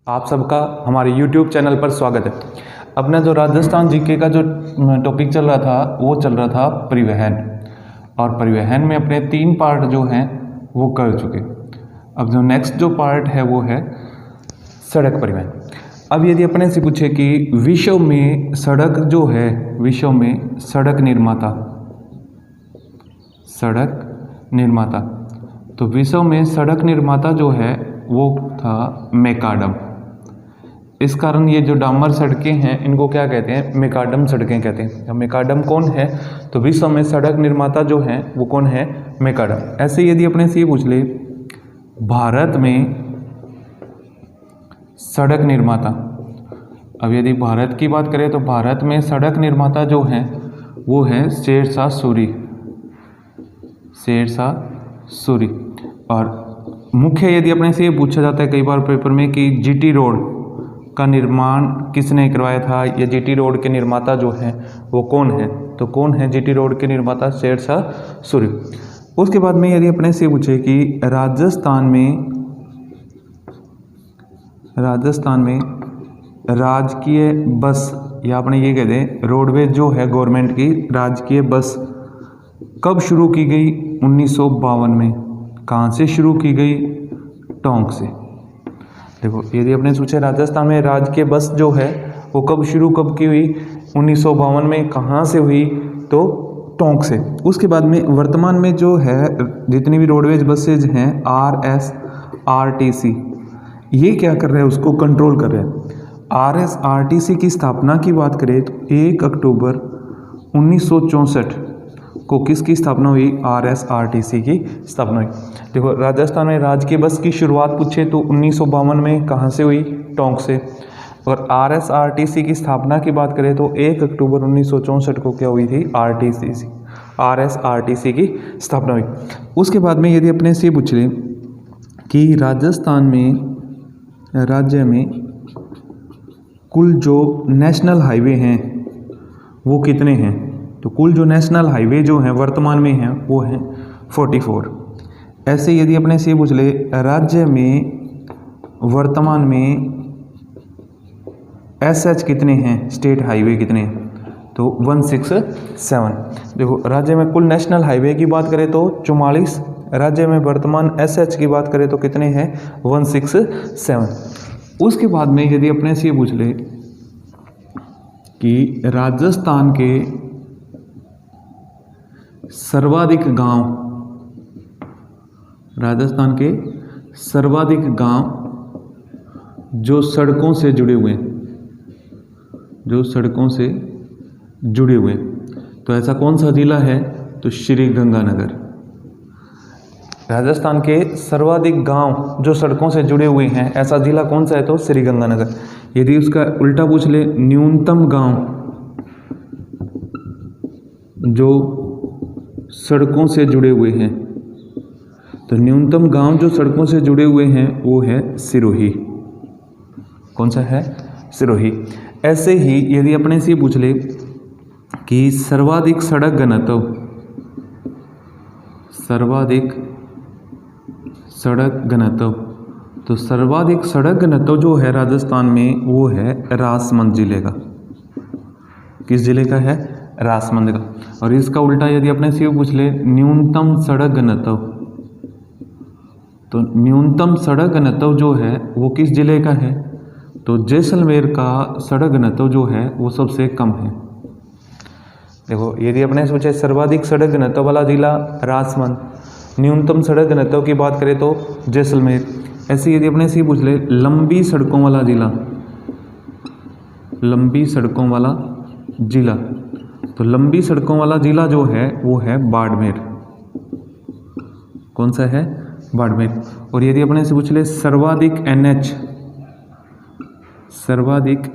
आप सबका हमारे YouTube चैनल पर स्वागत है। अपना जो राजस्थान जीके का जो टॉपिक चल रहा था वो चल रहा था परिवहन, और परिवहन में अपने 3 पार्ट जो हैं वो कर चुके। अब जो नेक्स्ट जो पार्ट है वो है सड़क परिवहन। अब यदि अपने से पूछे कि विश्व में सड़क जो है, विश्व में सड़क निर्माता, तो विश्व में सड़क निर्माता जो है वो था मैकाडम। इस कारण ये जो डामर सड़कें हैं इनको क्या कहते हैं? मैकाडम सड़कें कहते हैं। अब मैकाडम कौन है? तो विश्व में सड़क निर्माता जो है वो कौन है? मैकाडम। ऐसे यदि अपने से ये पूछ ले भारत में सड़क निर्माता, अब यदि भारत की बात करें तो भारत में सड़क निर्माता जो है वो है शेरशाह सूरी। और मुख्य यदि अपने से ये पूछा जाता है कई बार पेपर में कि जीटी रोड का निर्माण किसने करवाया था, या जीटी रोड के निर्माता जो हैं वो कौन है? तो कौन है जीटी रोड के निर्माता? शेरशाह सूरी। उसके बाद में यदि अपने से पूछे कि राजस्थान में राजकीय बस, या अपने ये कहते हैं रोडवेज जो है गवर्नमेंट की राजकीय बस कब शुरू की गई? 1952 में। कहाँ से शुरू की गई? टोंक से। देखो यदि अपने सोचे राजस्थान में राजकीय बस जो है वो कब की हुई? 1952 में। कहाँ से हुई? तो टोंक से। उसके बाद में वर्तमान में जो है जितनी भी रोडवेज बसेज हैं RSRTC, ये क्या कर रहे हैं? उसको कंट्रोल कर रहे हैं। RSRTC की स्थापना की बात करें तो 1 अक्टूबर 1964 को किसकी स्थापना हुई? RSRTC की स्थापना हुई। देखो राजस्थान में राजकीय बस की शुरुआत पूछे तो 1952 में। कहाँ से हुई? टोंक से। और RSRTC की स्थापना की बात करें तो 1 अक्टूबर 1964 को क्या हुई थी? RSRTC की स्थापना हुई। उसके बाद में यदि अपने से पूछ ले कि राज्य में कुल जो नेशनल हाईवे हैं वो कितने हैं? तो कुल जो नेशनल हाईवे जो हैं वर्तमान में हैं वो हैं 44। ऐसे यदि अपने से पूछ ले राज्य में वर्तमान में SH कितने हैं? स्टेट हाईवे कितने हैं? तो 167। देखो राज्य में कुल नेशनल हाईवे की बात करें तो 44, राज्य में वर्तमान SH की बात करें तो कितने हैं? 167। उसके बाद में यदि अपने से पूछ ले कि राजस्थान के सर्वाधिक गांव जो सड़कों से जुड़े हुए तो ऐसा कौन सा जिला है? तो श्री गंगानगर। राजस्थान के सर्वाधिक गांव जो सड़कों से जुड़े हुए हैं ऐसा जिला कौन सा है? तो श्री गंगानगर। यदि उसका उल्टा पूछ ले न्यूनतम गांव जो सड़कों से जुड़े हुए हैं, तो न्यूनतम गांव जो सड़कों से जुड़े हुए हैं वो है सिरोही। कौन सा है? सिरोही। ऐसे ही यदि अपने से पूछ ले कि सर्वाधिक सड़क घनत्व तो सर्वाधिक सड़क घनत्व जो है राजस्थान में वो है राजसमंद जिले का। किस जिले का है? राजसमंद का। और इसका उल्टा यदि अपने से पूछ ले न्यूनतम सड़क घनत्व, तो न्यूनतम सड़क घनत्व जो है वो किस जिले का है? तो जैसलमेर का सड़क घनत्व जो है वो सबसे कम है। देखो यदि अपने सोचे सर्वाधिक सड़क घनत्व वाला जिला राजसमंद, न्यूनतम सड़क घनत्व की बात करें तो जैसलमेर। ऐसे यदि अपने से पूछ ले लंबी सड़कों वाला जिला, तो लंबी सड़कों वाला जिला जो है वो है बाड़मेर। कौन सा है? बाड़मेर। और यदि अपने से पूछ ले सर्वाधिक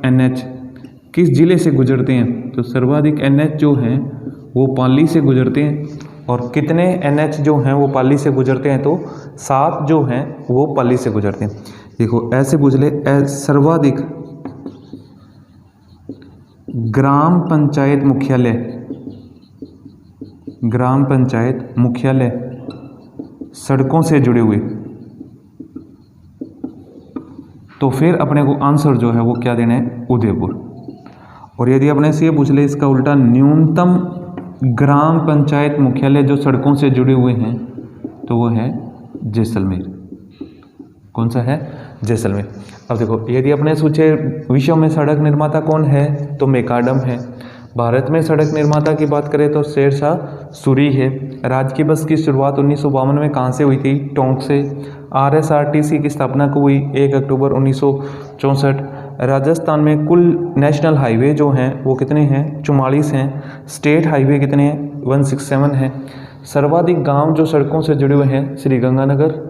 NH किस जिले से गुजरते हैं? तो सर्वाधिक NH जो हैं वो पाली से गुजरते हैं। और कितने NH जो हैं वो पाली से गुजरते हैं? तो 7 जो हैं वो पाली से गुजरते हैं। देखो ऐसे पूछ ले सर्वाधिक ग्राम पंचायत मुख्यालय सड़कों से जुड़े हुए, तो फिर अपने को आंसर जो है वो क्या देना है, उदयपुर। और यदि अपने से ये पूछ ले इसका उल्टा, न्यूनतम ग्राम पंचायत मुख्यालय जो सड़कों से जुड़े हुए हैं तो वो है जैसलमेर। कौन सा है, जैसलमेर। अब देखो यदि अपने सोचे विश्व में सड़क निर्माता कौन है तो मैकाडम है। भारत में सड़क निर्माता की बात करें तो शेरशाह सूरी है। राज्य की बस की शुरुआत 1952 में कहाँ से हुई थी, टोंक से। RSRTC की स्थापना को हुई 1 अक्टूबर 1964। राजस्थान में कुल नेशनल हाईवे जो हैं वो कितने हैं, 44 हैं। स्टेट हाईवे कितने हैं, 167 हैं। सर्वाधिक गांव जो सड़कों से जुड़े हुए हैं, श्रीगंगानगर।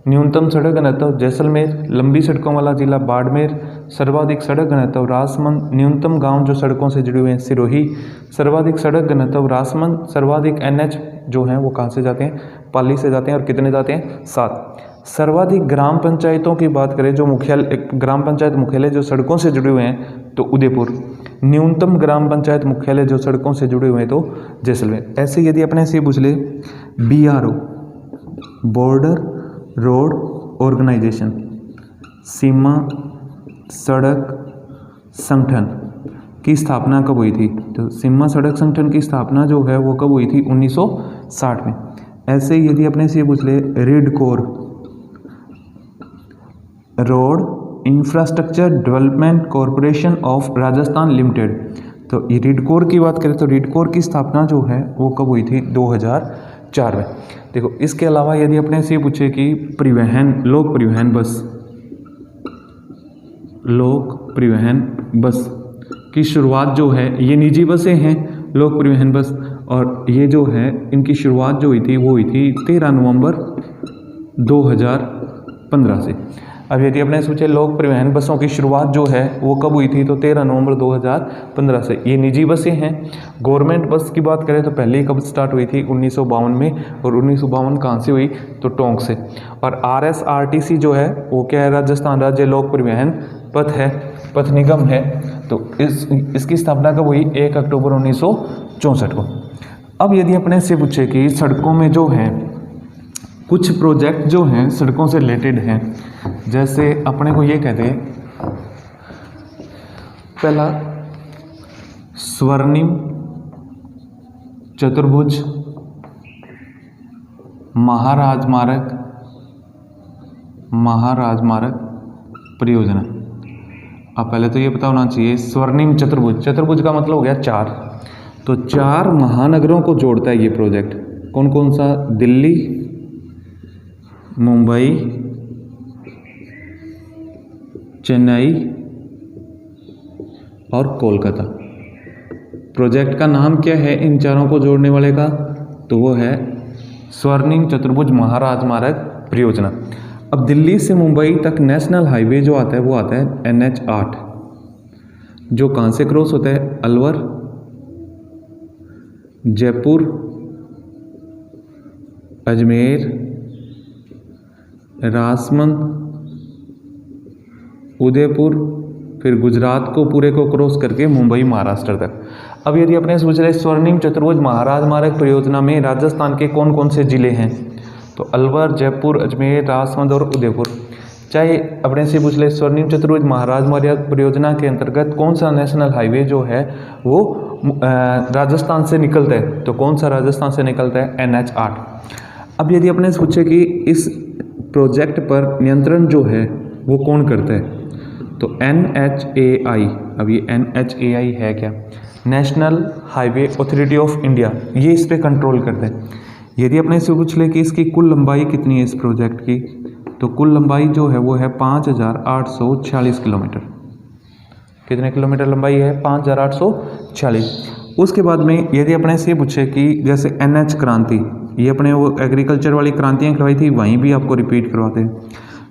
न्यूनतम सड़क घनत्व जैसलमेर। लंबी सड़कों वाला जिला बाड़मेर। सर्वाधिक सड़क घनत्व राजसमंद। न्यूनतम गांव जो सड़कों से जुड़े हुए हैं, सिरोही। सर्वाधिक सड़क घनत्व राजसमंद। सर्वाधिक NH जो हैं वो कहाँ से जाते हैं, पाली से जाते हैं। और कितने जाते हैं, 7। सर्वाधिक ग्राम पंचायतों की बात करें, जो मुख्यालय ग्राम पंचायत मुख्यालय जो सड़कों से जुड़े हुए हैं तो उदयपुर। न्यूनतम ग्राम पंचायत मुख्यालय जो सड़कों से जुड़े हुए हैं तो जैसलमेर। ऐसे यदि अपने से पूछ ले, BRO बॉर्डर रोड ऑर्गेनाइजेशन, सीमा सड़क संगठन की स्थापना कब हुई थी, तो सीमा सड़क संगठन की स्थापना जो है वो कब हुई थी, 1960 में। ऐसे यदि अपने से पूछ ले, RIDCOR road infrastructure development corporation of Rajasthan limited, तो ये रेडकोर की बात करें तो रेडकोर की स्थापना जो है वो कब हुई थी, 2004 में। देखो इसके अलावा यदि अपने से पूछे कि परिवहन, लोक परिवहन बस, लोक परिवहन बस की शुरुआत जो है, ये निजी बसें हैं लोक परिवहन बस, और ये जो है इनकी शुरुआत जो हुई थी वो हुई थी 13 नवंबर 2015 से। अब यदि अपने सोचे लोक परिवहन बसों की शुरुआत जो है वो कब हुई थी, तो 13 नवंबर 2015 से। ये निजी बसें हैं। गवर्नमेंट बस की बात करें तो पहले ही कब स्टार्ट हुई थी, 1952 में। और 1952 कहाँ से हुई, तो टोंक से। और RSRTC जो है वो क्या है, राजस्थान राज्य लोक परिवहन पथ है, पथ निगम है। तो इसकी स्थापना कब हुई, 1 अक्टूबर 1964 को। अब यदि अपने से पूछे कि सड़कों में जो है कुछ प्रोजेक्ट जो हैं सड़कों से रिलेटेड हैं, जैसे अपने को ये कहते हैं, पहला स्वर्णिम चतुर्भुज महाराजमार्ग परियोजना। अब पहले तो ये पता होना चाहिए, स्वर्णिम चतुर्भुज, चतुर्भुज का मतलब हो गया 4, तो 4 महानगरों को जोड़ता है ये प्रोजेक्ट। कौन कौन सा, दिल्ली, मुंबई, चेन्नई और कोलकाता। प्रोजेक्ट का नाम क्या है इन चारों को जोड़ने वाले का, तो वो है स्वर्णिम चतुर्भुज महाराजमार्ग परियोजना। अब दिल्ली से मुंबई तक नेशनल हाईवे जो आता है वो आता है NH8, जो कहाँ से क्रॉस होता है, अलवर, जयपुर, अजमेर, राजसमंद, उदयपुर, फिर गुजरात को पूरे को क्रॉस करके मुंबई महाराष्ट्र तक। अब यदि अपने सोच रहे स्वर्णिम चतुर्भुज महाराजमार्ग परियोजना में राजस्थान के कौन कौन से जिले हैं, तो अलवर, जयपुर, अजमेर, राजसमंद और उदयपुर। चाहे अपने से पूछ ले स्वर्णिम चतुर्भुज महाराजमार्ग परियोजना के अंतर्गत कौन सा नेशनल हाईवे जो है वो राजस्थान से निकलता है, तो कौन सा राजस्थान से निकलता है, NH8। अब यदि अपने सोचे कि इस प्रोजेक्ट पर नियंत्रण जो है वो कौन करता है, तो NHAI। अब ये NHAI है क्या, national highway authority of India, ये इस पर कंट्रोल करता है। यदि अपने से पूछ ले कि इसकी कुल लंबाई कितनी है इस प्रोजेक्ट की, तो कुल लंबाई जो है वो है 5846 किलोमीटर। कितने किलोमीटर लंबाई है, 5846। उसके बाद में यदि अपने से पूछे कि जैसे NH क्रांति, ये अपने वो एग्रीकल्चर वाली क्रांतियाँ करवाई थी, वहीं भी आपको रिपीट करवाते हैं।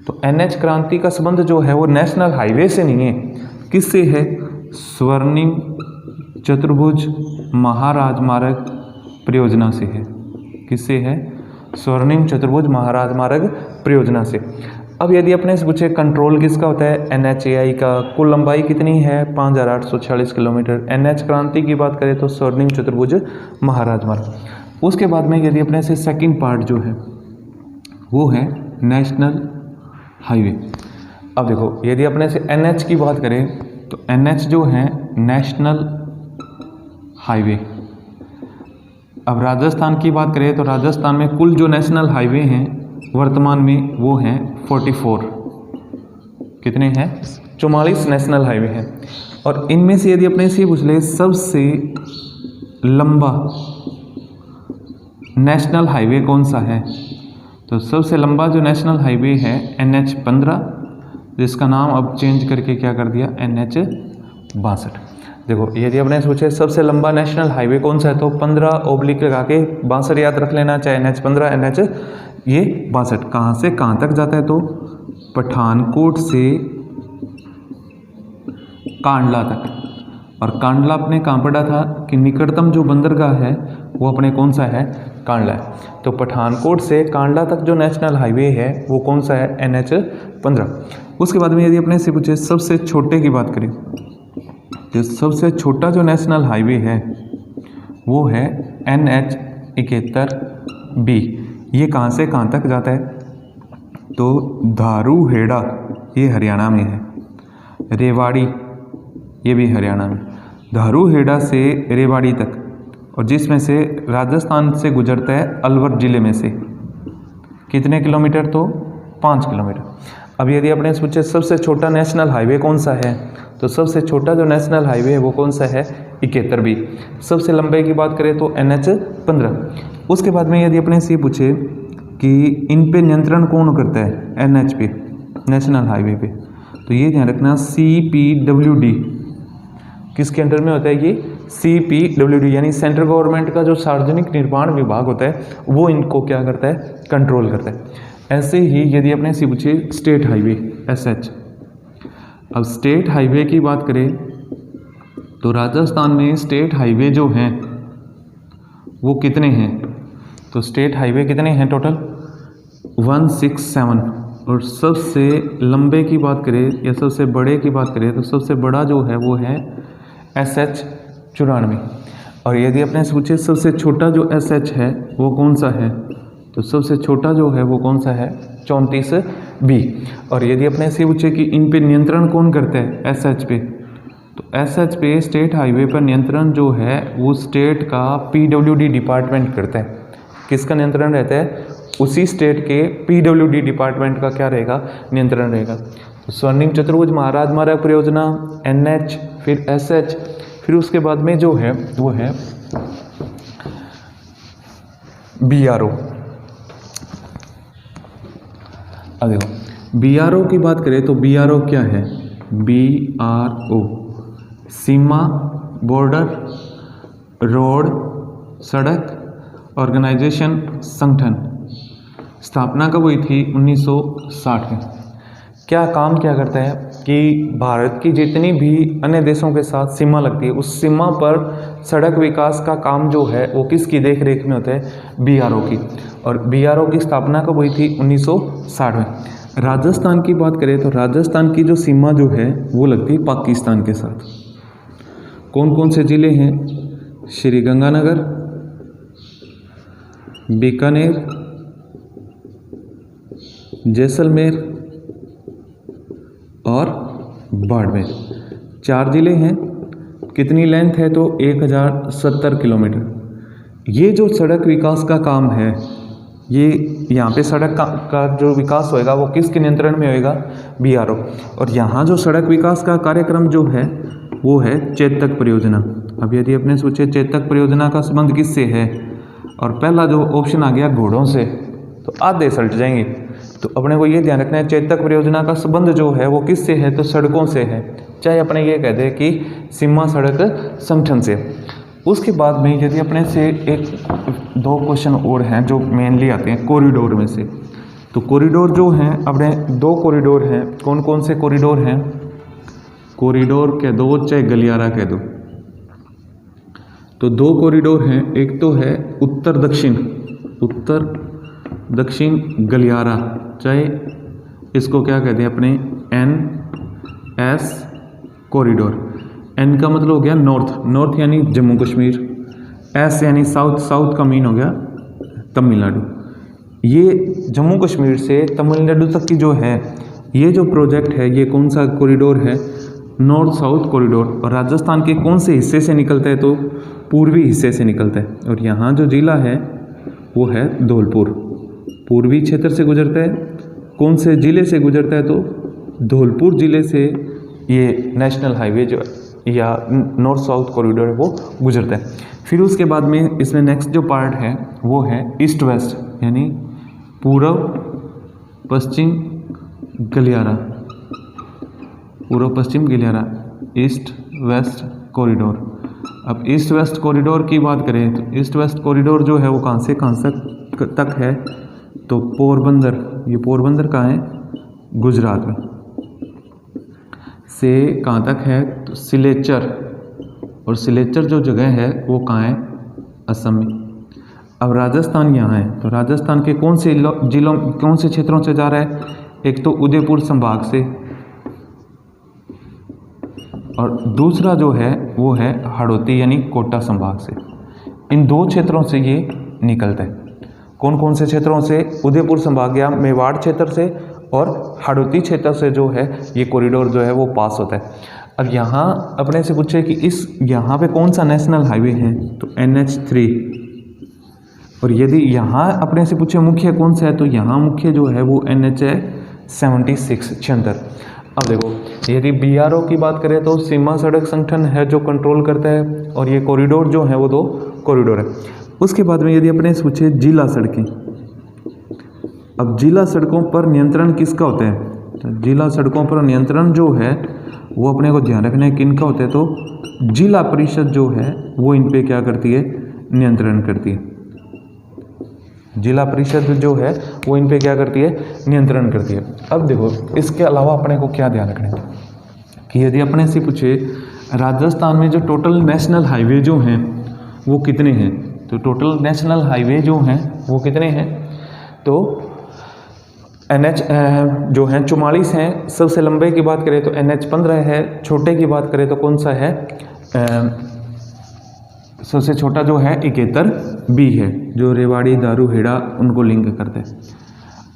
तो NH क्रांति का संबंध जो है वो नेशनल हाईवे से नहीं है, किससे है, स्वर्णिम चतुर्भुज महाराजमार्ग परियोजना से है। किससे है, स्वर्णिम चतुर्भुज महाराजमार्ग परियोजना से। अब यदि अपने से पूछे कंट्रोल किसका होता है, NHAI का। कुल लंबाई कितनी है, 5846 किलोमीटर। NH क्रांति की बात करें तो स्वर्णिम चतुर्भुज महाराजमार्ग। उसके बाद में यदि अपने से सेकंड पार्ट जो है वो है नेशनल हाईवे। अब देखो यदि अपने से NH की बात करें तो NH जो है नेशनल हाईवे। अब राजस्थान की बात करें तो राजस्थान में कुल जो नेशनल हाईवे हैं वर्तमान में वो हैं 44। कितने हैं? 44 नेशनल हाईवे हैं। और इनमें से यदि अपने से पूछ ले सबसे लंबा नेशनल हाईवे कौन सा है, तो सबसे लंबा जो नेशनल हाईवे है NH-15, जिसका नाम अब चेंज करके क्या कर दिया NH-62। देखो यदि अपने सोचे सबसे लंबा नेशनल हाईवे कौन सा है तो 15 ओब्लिक लगा के 62 याद रख लेना, चाहे NH-15 NH ये 62 कहाँ से कहाँ तक जाता है तो पठानकोट से कांडला तक। और कांडला अपने कहाँ पड़ा था कि निकटतम जो बंदरगाह है वो अपने कौन सा है कांडला है। तो पठानकोट से कांडला तक जो नेशनल हाईवे है वो कौन सा है NH-15। उसके बाद में यदि अपने से पूछे सबसे छोटे की बात करें तो सबसे छोटा जो नेशनल हाईवे है वो है NH-71B। ये कहाँ से कहाँ तक जाता है तो धारूहेड़ा ये हरियाणा में है, रेवाड़ी ये भी हरियाणा में, धारूहेड़ा से रेवाड़ी तक, और जिसमें से राजस्थान से गुजरता है अलवर ज़िले में से। कितने किलोमीटर तो 5 किलोमीटर। अब यदि अपने पूछे सबसे छोटा नेशनल हाईवे कौन सा है तो सबसे छोटा जो नेशनल हाईवे है वो कौन सा है 71B। सबसे लंबे की बात करें तो NH-15। उसके बाद में यदि अपने से पूछे कि इन पे नियंत्रण कौन करता है NH पे नेशनल हाईवे पे, तो ये ध्यान रखना CPWD किसके अंडर में होता है ये CPWD, यानी सेंट्रल गवर्नमेंट का जो सार्वजनिक निर्माण विभाग होता है वो इनको क्या करता है कंट्रोल करता है। ऐसे ही यदि अपने से पूछे स्टेट हाईवे SH। अब स्टेट हाईवे की बात करें तो राजस्थान में स्टेट हाईवे जो हैं वो कितने हैं तो स्टेट हाईवे कितने हैं टोटल 167। और सबसे लंबे की बात करें या सबसे बड़े की बात करें तो सबसे बड़ा जो है वो है SH-94। और यदि अपने सोचे सबसे छोटा जो SH है वो कौन सा है तो सबसे छोटा जो है वो कौन सा है 34B। और यदि अपने से पूछे कि इन पे नियंत्रण कौन करता है SH पे, तो SH पे स्टेट हाईवे पर नियंत्रण जो है वो स्टेट का PWD डिपार्टमेंट करता है। किसका नियंत्रण रहता है? उसी स्टेट के PWD डिपार्टमेंट का क्या रहेगा नियंत्रण रहेगा। तो स्वर्णिम चतुर्भुज महाराज मार्ग परियोजना NH फिर SH फिर उसके बाद में जो है वो है BRO। अब देखो BRO की बात करें तो BRO क्या है BRO सीमा बॉर्डर रोड सड़क ऑर्गेनाइजेशन संगठन। स्थापना कब हुई थी 1960 में। क्या काम क्या करता है कि भारत की जितनी भी अन्य देशों के साथ सीमा लगती है उस सीमा पर सड़क विकास का काम जो है वो किसकी देख रेख में होता है BRO की। और BRO की स्थापना कब हुई थी 1960 में। राजस्थान की बात करें तो राजस्थान की जो सीमा जो है वो लगती है पाकिस्तान के साथ। कौन कौन से ज़िले हैं? श्रीगंगानगर, बीकानेर, जैसलमेर और बाड़मेर। 4 ज़िले हैं। कितनी लेंथ है तो 1070 किलोमीटर। ये जो सड़क विकास का काम है ये यहाँ पे सड़क का जो विकास होएगा वो किसके नियंत्रण में होएगा BRO। और यहाँ जो सड़क विकास का कार्यक्रम जो है वो है चेतक परियोजना। अब यदि अपने सोचे चेतक परियोजना का संबंध किससे है और पहला जो ऑप्शन आ गया घोड़ों से तो आधे सल्ट जाएंगे। तो अपने को ये ध्यान रखना है चेतक परियोजना का संबंध जो है वो किससे है तो सड़कों से है, चाहे अपने ये कह दे कि सीमा सड़क संगठन से। उसके बाद में यदि अपने से 1-2 क्वेश्चन और हैं जो मेनली आते हैं कॉरिडोर में से। तो कॉरिडोर जो हैं अपने 2 कॉरिडोर हैं। कौन कौन से कॉरिडोर हैं? कॉरिडोर कह दो चाहे गलियारा कह दो। तो 2 कॉरिडोर हैं। एक तो है उत्तर दक्षिण गलियारा, चाहे इसको क्या कहते हैं अपने NS कॉरिडोर। N का मतलब हो गया नॉर्थ यानी जम्मू कश्मीर, S यानी साउथ का मीन हो गया तमिलनाडु। ये जम्मू कश्मीर से तमिलनाडु तक की जो है ये जो प्रोजेक्ट है ये कौन सा कॉरिडोर है, नॉर्थ साउथ कॉरिडोर, और राजस्थान के कौन से हिस्से से निकलता है, तो पूर्वी हिस्से से निकलता है। और यहाँ जो जिला है वो है धौलपुर, पूर्वी क्षेत्र से गुजरता है। कौन से ज़िले से गुजरता है, तो धौलपुर ज़िले से ये नेशनल हाईवे जो या नॉर्थ साउथ कॉरिडोर है वो गुजरता है। फिर उसके बाद में इसमें नेक्स्ट जो पार्ट है वो है ईस्ट वेस्ट, यानी पूर्व पश्चिम गलियारा, पूर्व पश्चिम गलियारा, ईस्ट वेस्ट कॉरिडोर। अब ईस्ट वेस्ट कॉरिडोर की बात करें तो ईस्ट वेस्ट कॉरिडोर जो है वो कहाँ से कहाँ तक है, तो पोरबंदर, ये पोरबंदर कहाँ है, गुजरात में, से कहाँ तक है, तो सिलेचर, और सिलेचर जो जगह है वो कहाँ है, असम में। अब राजस्थान यहाँ है, तो राजस्थान के कौन से जिलों, कौन से क्षेत्रों से जा रहा है, एक तो उदयपुर संभाग से, और दूसरा जो है वो है हड़ौती यानी कोटा संभाग से। इन दो क्षेत्रों से ये निकलता है। कौन कौन से क्षेत्रों से, उदयपुर संभाग या मेवाड़ क्षेत्र से और हड़ौती क्षेत्र से जो है ये कॉरिडोर जो है वो पास होता है। अब यहाँ अपने से पूछे कि इस यहाँ पे कौन सा नेशनल हाईवे है, तो NH3। और यदि यहाँ अपने से पूछे मुख्य कौन सा है, तो यहाँ मुख्य जो है वो NH है 76। अब देखो, यदि BRO की बात करें तो सीमा सड़क संगठन है जो कंट्रोल करता है, और ये कॉरिडोर जो है वो 2 कॉरिडोर है। उसके बाद में यदि अपने पूछे जिला सड़कें, अब जिला सड़कों पर नियंत्रण किसका होता है, तो जिला सड़कों पर नियंत्रण जो है वो अपने को ध्यान रखना है किनका होता है, तो जिला परिषद जो है वो इन पे क्या करती है, नियंत्रण करती है। जिला परिषद जो है वो इन पे क्या करती है, नियंत्रण करती है। अब देखो, इसके अलावा अपने को क्या ध्यान रखना है कि यदि अपने से पूछे राजस्थान में जो टोटल नेशनल हाईवे जो हैं वो कितने हैं, तो टोटल नेशनल हाईवे जो हैं वो कितने हैं, तो NH जो हैं 44 हैं। सबसे लंबे की बात करें तो NH 15 है। छोटे की बात करें तो कौन सा है, सबसे छोटा जो है 71B है, जो रेवाड़ी दारूहेड़ा उनको लिंक करते हैं।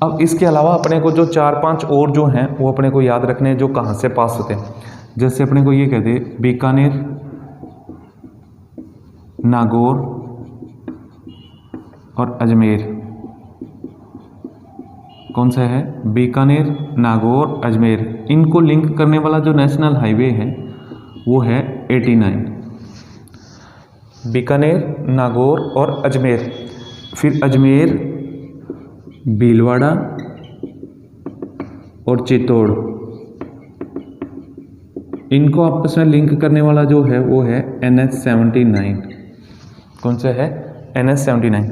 अब इसके अलावा अपने को जो 4-5 और जो हैं वो अपने को याद रखने हैं जो कहाँ से पास होते हैं। जैसे अपने को ये कहते हैं बीकानेर, नागौर और अजमेर। कौन सा है, बीकानेर, नागौर, अजमेर। इनको लिंक करने वाला जो नेशनल हाईवे है वो है 89। बीकानेर, नागौर और अजमेर। फिर अजमेर, भीलवाड़ा और चित्तौड़, इनको आपस में लिंक करने वाला जो है वो है NH 79। कौन सा है, NH 79।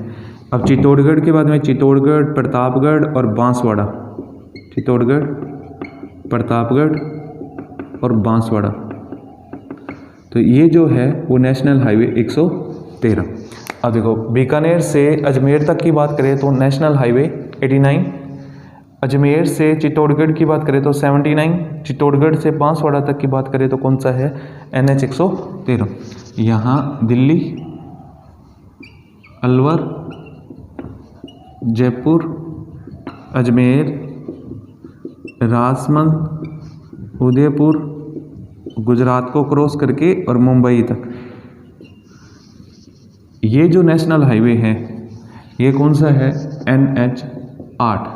अब चित्तौड़गढ़ के बाद में चित्तौड़गढ़, प्रतापगढ़ और बांसवाड़ा, चित्तौड़गढ़, प्रतापगढ़ और बांसवाड़ा, तो ये जो है वो नेशनल हाईवे 113। अब देखो, बीकानेर से अजमेर तक की बात करें तो नेशनल हाईवे 89, अजमेर से चित्तौड़गढ़ की बात करें तो 79, चित्तौड़गढ़ से बांसवाड़ा तक की बात करें तो कौन सा है, NH 113। यहाँ दिल्ली, अलवर, जयपुर, अजमेर, राजसमंद, उदयपुर, गुजरात को क्रॉस करके और मुंबई तक, ये जो नेशनल हाईवे है ये कौन सा है, NH 8।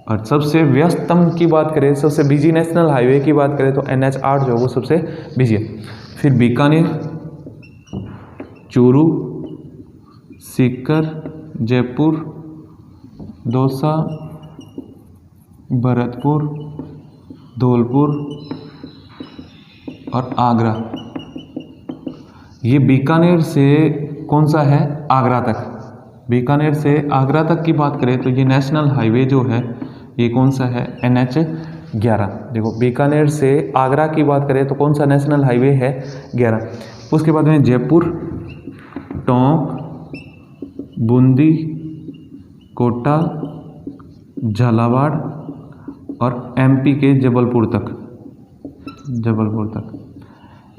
और सबसे व्यस्तम की बात करें, सबसे बिजी नेशनल हाईवे की बात करें तो NH 8 जो है वो सबसे बिजी है। फिर बीकानेर, चूरू, सीकर, जयपुर, दौसा, भरतपुर, धौलपुर और आगरा। ये बीकानेर से कौन सा है, आगरा तक। बीकानेर से आगरा तक की बात करें तो ये नेशनल हाईवे जो है ये कौन सा है, NH 11। देखो, बीकानेर से आगरा की बात करें तो कौन सा नेशनल हाईवे है, 11। उसके बाद में जयपुर, टोंक, बूंदी, कोटा, झालावाड़ और MP के जबलपुर तक,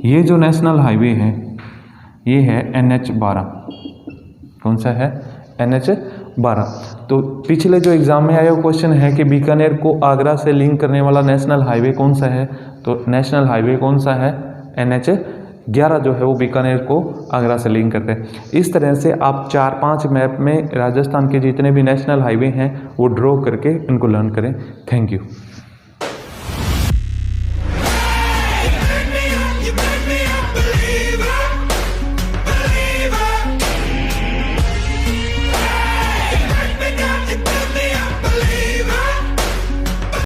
ये जो नेशनल हाईवे है ये है NH 12। कौन सा है, NH 12। तो पिछले जो एग्ज़ाम में आया वो क्वेश्चन है कि बीकानेर को आगरा से लिंक करने वाला नेशनल हाईवे कौन सा है, तो नेशनल हाईवे कौन सा है, NH 11 जो है वो बीकानेर को आगरा से लिंक करते हैं। इस तरह से आप 4-5 मैप में राजस्थान के जितने भी नेशनल हाईवे हैं वो ड्रॉ करके इनको लर्न करें। Thank you.